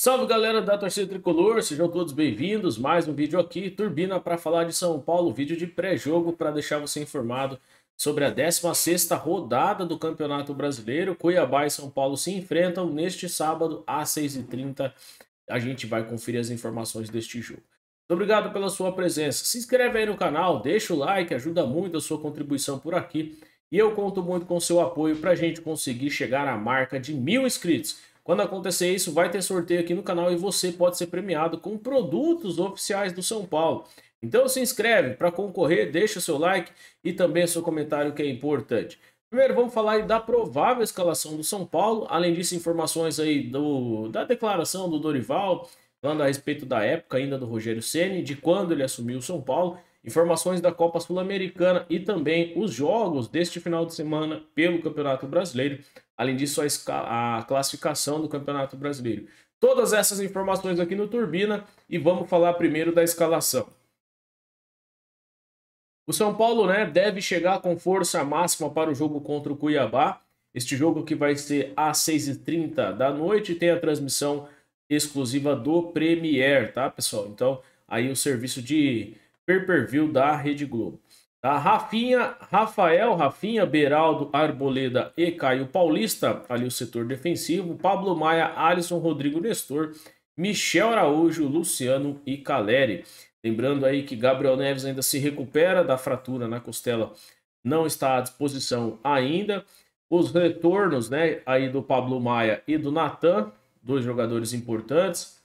Salve galera da torcida tricolor, sejam todos bem-vindos. Mais um vídeo aqui, Turbina para falar de São Paulo, vídeo de pré-jogo para deixar você informado sobre a 16ª rodada do Campeonato Brasileiro. Cuiabá e São Paulo se enfrentam neste sábado às 6h30. A gente vai conferir as informações deste jogo. Muito obrigado pela sua presença. Se inscreve aí no canal, deixa o like, ajuda muito a sua contribuição por aqui. E eu conto muito com o seu apoio para a gente conseguir chegar à marca de 1000 inscritos. Quando acontecer isso, vai ter sorteio aqui no canal e você pode ser premiado com produtos oficiais do São Paulo. Então se inscreve para concorrer, deixa o seu like e também o seu comentário que é importante. Primeiro vamos falar aí da provável escalação do São Paulo. Além disso, informações aí da declaração do Dorival, falando a respeito da época ainda do Rogério Ceni, de quando ele assumiu o São Paulo. Informações da Copa Sul-Americana e também os jogos deste final de semana pelo Campeonato Brasileiro. Além disso, a classificação do Campeonato Brasileiro. Todas essas informações aqui no Turbina e vamos falar primeiro da escalação. O São Paulo, deve chegar com força máxima para o jogo contra o Cuiabá. Este jogo que vai ser às 6h30 da noite, tem a transmissão exclusiva do Premier, tá, pessoal? Então, aí o serviço de pay-per-view da Rede Globo. Tá? Rafinha, Beraldo, Arboleda e Caio Paulista, ali o setor defensivo. Pablo Maia, Alisson, Rodrigo Nestor, Michel Araújo, Luciano e Caleri. Lembrando aí que Gabriel Neves ainda se recupera da fratura na costela, não está à disposição ainda. Os retornos, aí do Pablo Maia e do Natan, dois jogadores importantes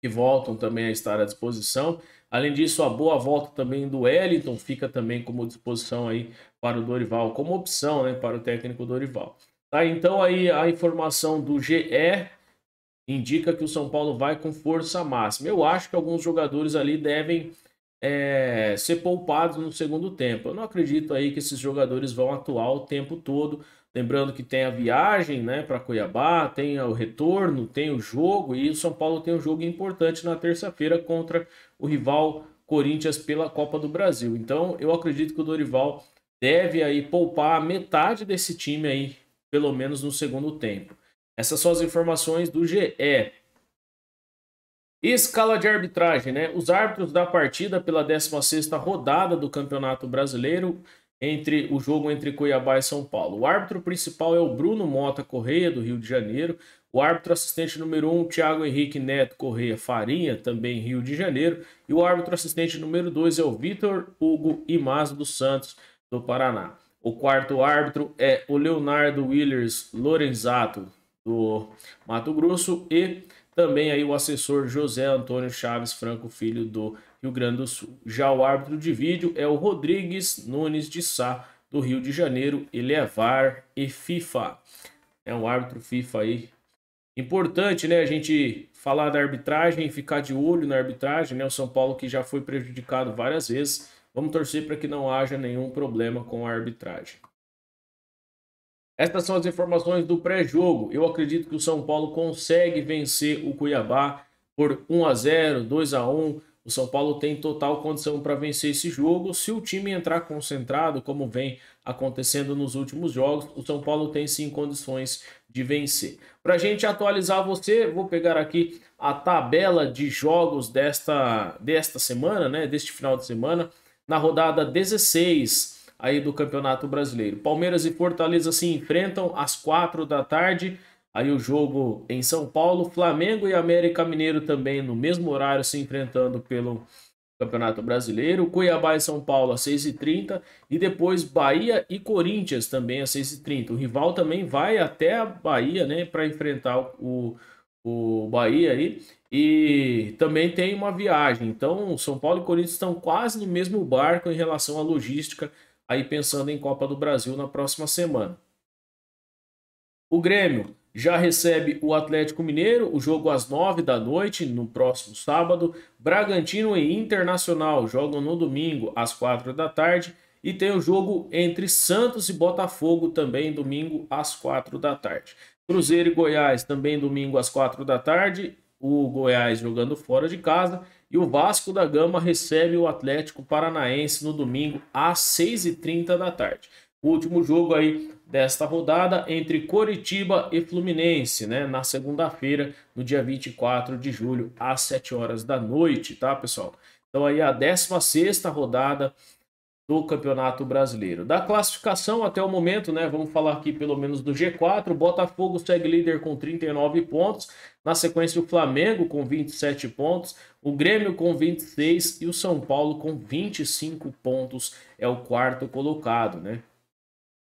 que voltam também a estar à disposição. Além disso, a boa volta também do Wellington fica também como disposição aí para o Dorival, como opção, para o técnico Dorival. Tá, então aí a informação do GE indica que o São Paulo vai com força máxima. Eu acho que alguns jogadores ali devem ser poupados no segundo tempo. Eu não acredito aí que esses jogadores vão atuar o tempo todo. Lembrando que tem a viagem, para Cuiabá, tem o retorno, tem o jogo e o São Paulo tem um jogo importante na terça-feira contra o rival Corinthians pela Copa do Brasil. Então, eu acredito que o Dorival deve aí poupar metade desse time aí, pelo menos no segundo tempo. Essas são as informações do GE. Escala de arbitragem, Os árbitros da partida pela 16ª rodada do Campeonato Brasileiro, entre o jogo entre Cuiabá e São Paulo. O árbitro principal é o Bruno Mota Correia, do Rio de Janeiro. O árbitro assistente número 1, Thiago Henrique Neto Correia Farinha, também Rio de Janeiro. E o árbitro assistente número 2 é o Vitor Hugo Imazo dos Santos, do Paraná. O quarto árbitro é o Leonardo Willers Lorenzato, do Mato Grosso. E também aí o assessor José Antônio Chaves Franco Filho, do Rio Grande do Sul. Já o árbitro de vídeo é o Rodrigues Nunes de Sá, do Rio de Janeiro. Ele é VAR e FIFA. É um árbitro FIFA aí. Importante, a gente falar da arbitragem, ficar de olho na arbitragem, O São Paulo que já foi prejudicado várias vezes. Vamos torcer para que não haja nenhum problema com a arbitragem. Estas são as informações do pré-jogo. Eu acredito que o São Paulo consegue vencer o Cuiabá por 1-0, 2-1. O São Paulo tem total condição para vencer esse jogo. Se o time entrar concentrado, como vem acontecendo nos últimos jogos, o São Paulo tem sim condições de vencer. Para a gente atualizar você, vou pegar aqui a tabela de jogos desta semana, deste final de semana, na rodada 16 aí do Campeonato Brasileiro. Palmeiras e Fortaleza se enfrentam às 4 da tarde. Aí o jogo em São Paulo. Flamengo e América Mineiro também no mesmo horário se enfrentando pelo Campeonato Brasileiro. Cuiabá e São Paulo às 6h30. E depois Bahia e Corinthians também às 6h30. O rival também vai até a Bahia, para enfrentar o Bahia aí. E também tem uma viagem. Então São Paulo e Corinthians estão quase no mesmo barco em relação à logística, aí pensando em Copa do Brasil na próxima semana. O Grêmio já recebe o Atlético Mineiro, o jogo às 9 da noite, no próximo sábado. Bragantino e Internacional jogam no domingo às 4 da tarde. E tem o jogo entre Santos e Botafogo também domingo às 4 da tarde. Cruzeiro e Goiás também domingo às 4 da tarde. O Goiás jogando fora de casa. E o Vasco da Gama recebe o Atlético Paranaense no domingo às 6h30 da tarde. o último jogo aí desta rodada entre Coritiba e Fluminense, né? Na segunda-feira, no dia 24 de julho, às 7 horas da noite, tá, pessoal? Então aí a 16ª rodada do Campeonato Brasileiro. Da classificação até o momento, né? Vamos falar aqui pelo menos do G4. O Botafogo segue líder com 39 pontos. Na sequência, o Flamengo com 27 pontos. O Grêmio com 26 e o São Paulo com 25 pontos. É o quarto colocado, né?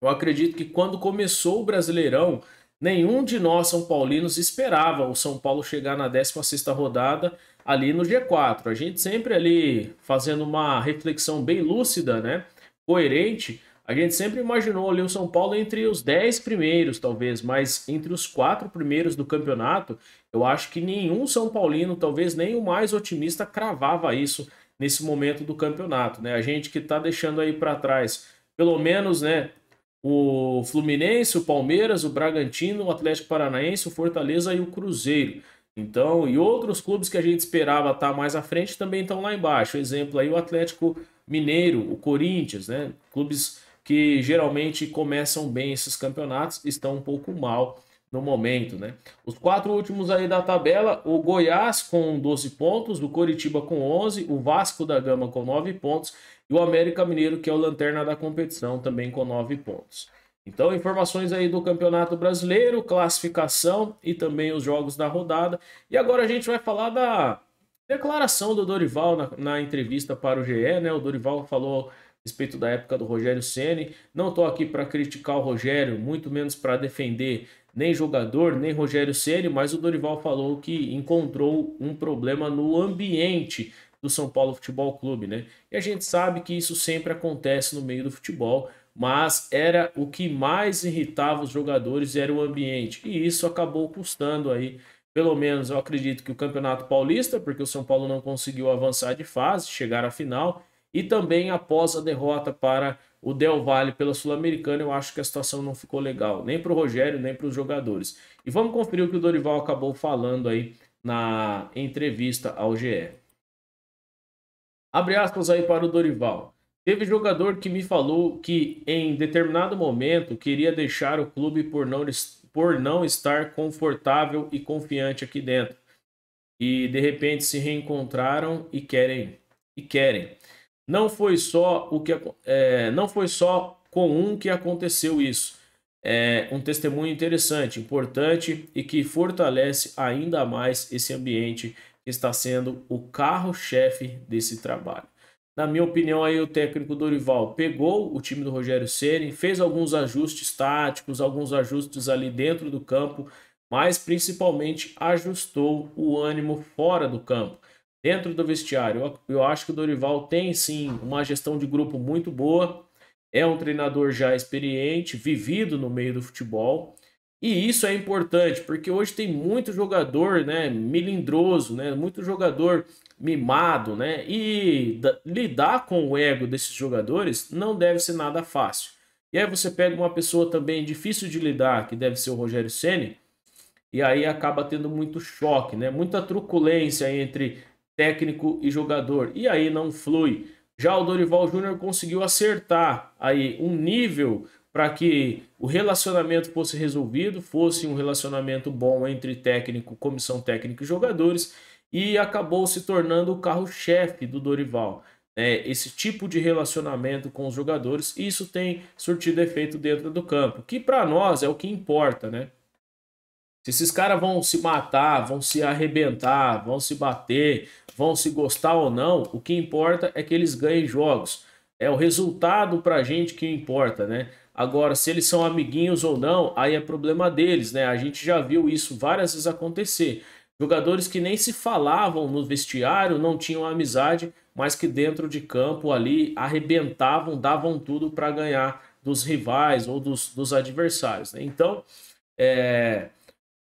Eu acredito que quando começou o Brasileirão, nenhum de nós São Paulinos esperava o São Paulo chegar na 16ª rodada ali no G4. A gente sempre ali fazendo uma reflexão bem lúcida, né? Coerente. A gente sempre imaginou ali o São Paulo entre os 10 primeiros, talvez, mas entre os 4 primeiros do campeonato, eu acho que nenhum São Paulino, talvez nem o mais otimista, cravava isso nesse momento do campeonato, né? A gente que tá deixando aí para trás, pelo menos, né, o Fluminense, o Palmeiras, o Bragantino, o Atlético Paranaense, o Fortaleza e o Cruzeiro. Então, e outros clubes que a gente esperava estar mais à frente também estão lá embaixo. Exemplo aí o Atlético Mineiro, o Corinthians, né? Clubes que geralmente começam bem esses campeonatos, estão um pouco mal no momento, né? Os 4 últimos aí da tabela, o Goiás com 12 pontos, o Coritiba com 11, o Vasco da Gama com 9 pontos e o América Mineiro, que é o lanterna da competição, também com 9 pontos. Então, informações aí do Campeonato Brasileiro, classificação e também os jogos da rodada. E agora a gente vai falar da declaração do Dorival na entrevista para o GE, né? O Dorival falou a respeito da época do Rogério Ceni. Não estou aqui para criticar o Rogério, muito menos para defender nem jogador, nem Rogério Ceni, mas o Dorival falou que encontrou um problema no ambiente do São Paulo Futebol Clube, né? E a gente sabe que isso sempre acontece no meio do futebol, mas era o que mais irritava os jogadores, era o ambiente. E isso acabou custando aí, pelo menos eu acredito que o Campeonato Paulista, porque o São Paulo não conseguiu avançar de fase, chegar à final, e também após a derrota para o Del Valle pela Sul-Americana, eu acho que a situação não ficou legal, nem para o Rogério, nem para os jogadores. E vamos conferir o que o Dorival acabou falando aí na entrevista ao GE. Abre aspas aí para o Dorival. Teve jogador que me falou que em determinado momento queria deixar o clube por não estar confortável e confiante aqui dentro. E de repente se reencontraram e querem. Não foi só não foi só com um que aconteceu isso. É um testemunho interessante, importante e que fortalece ainda mais esse ambiente que está sendo o carro-chefe desse trabalho. Na minha opinião, aí o técnico Dorival pegou o time do Rogério Ceni, fez alguns ajustes táticos, alguns ajustes ali dentro do campo, mas principalmente ajustou o ânimo fora do campo, dentro do vestiário. Eu acho que o Dorival tem sim uma gestão de grupo muito boa, é um treinador já experiente, vivido no meio do futebol. E isso é importante, porque hoje tem muito jogador, né, melindroso, né, muito jogador mimado, né? E lidar com o ego desses jogadores não deve ser nada fácil. E aí você pega uma pessoa também difícil de lidar, que deve ser o Rogério Ceni, e aí acaba tendo muito choque, né? Muita truculência entre técnico e jogador. E aí não flui. Já o Dorival Júnior conseguiu acertar aí um nível para que o relacionamento fosse resolvido, fosse um relacionamento bom entre técnico, comissão técnica e jogadores, e acabou se tornando o carro-chefe do Dorival. Esse tipo de relacionamento com os jogadores, isso tem surtido efeito dentro do campo, que para nós é o que importa, né? Se esses caras vão se matar, vão se arrebentar, vão se bater, vão se gostar ou não, o que importa é que eles ganhem jogos. É o resultado pra gente que importa, né? Agora, se eles são amiguinhos ou não, aí é problema deles, né? A gente já viu isso várias vezes acontecer. Jogadores que nem se falavam no vestiário, não tinham amizade, mas que dentro de campo ali arrebentavam, davam tudo para ganhar dos rivais ou dos adversários, né? Então, é,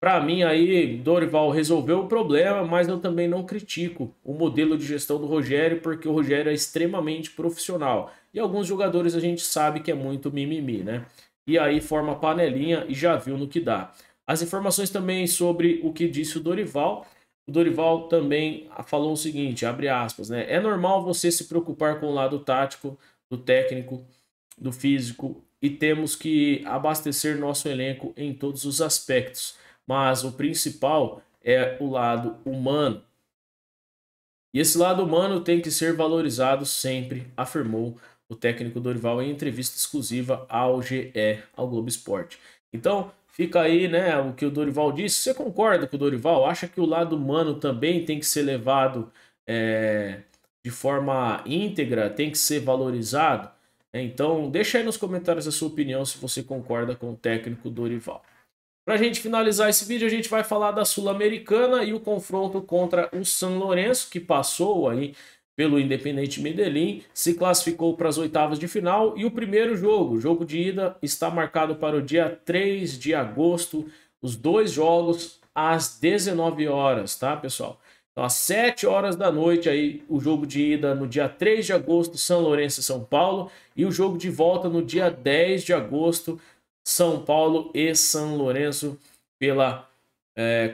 para mim, aí, Dorival resolveu o problema, mas eu também não critico o modelo de gestão do Rogério, porque o Rogério é extremamente profissional. E alguns jogadores a gente sabe que é muito mimimi, né? E aí forma panelinha e já viu no que dá. As informações também sobre o que disse o Dorival. O Dorival também falou o seguinte, abre aspas, né? É normal você se preocupar com o lado tático, do técnico, do físico e temos que abastecer nosso elenco em todos os aspectos. Mas o principal é o lado humano. E esse lado humano tem que ser valorizado sempre, afirmou o técnico Dorival em entrevista exclusiva ao GE, ao Globo Esporte. Então, fica aí, né, o que o Dorival disse. Você concorda com o Dorival? Acha que o lado humano também tem que ser levado de forma íntegra, tem que ser valorizado? Então, deixa aí nos comentários a sua opinião se você concorda com o técnico Dorival. Para a gente finalizar esse vídeo, a gente vai falar da Sul-Americana e o confronto contra o San Lorenzo, que passou aí pelo Independiente Medellín, se classificou para as oitavas de final. E o primeiro jogo, o jogo de ida, está marcado para o dia 3 de agosto. Os dois jogos às 19 horas, tá, pessoal? Então, às 7 horas da noite, aí, o jogo de ida no dia 3 de agosto, São Lourenço e São Paulo. E o jogo de volta no dia 10 de agosto, São Paulo e São Lourenço pela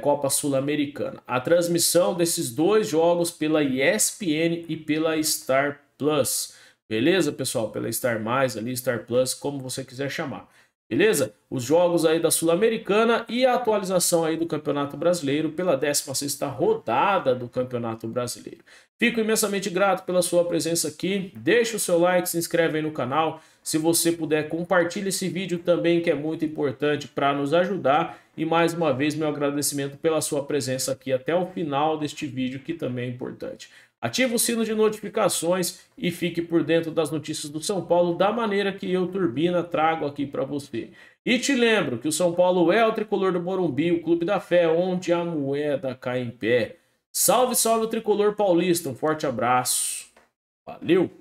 Copa Sul-Americana. A transmissão desses dois jogos pela ESPN e pela Star Plus. Beleza, pessoal? Pela Star Mais ali, Star Plus, como você quiser chamar. Beleza? Os jogos aí da Sul-Americana e a atualização aí do Campeonato Brasileiro pela 16ª rodada do Campeonato Brasileiro. Fico imensamente grato pela sua presença aqui. Deixa o seu like, se inscreve aí no canal. Se você puder, compartilhe esse vídeo também, que é muito importante para nos ajudar. E mais uma vez, meu agradecimento pela sua presença aqui até o final deste vídeo, que também é importante. Ative o sino de notificações e fique por dentro das notícias do São Paulo da maneira que eu, Turbina, trago aqui para você. E te lembro que o São Paulo é o tricolor do Morumbi, o clube da fé, onde a moeda cai em pé. Salve, salve o tricolor paulista, um forte abraço. Valeu!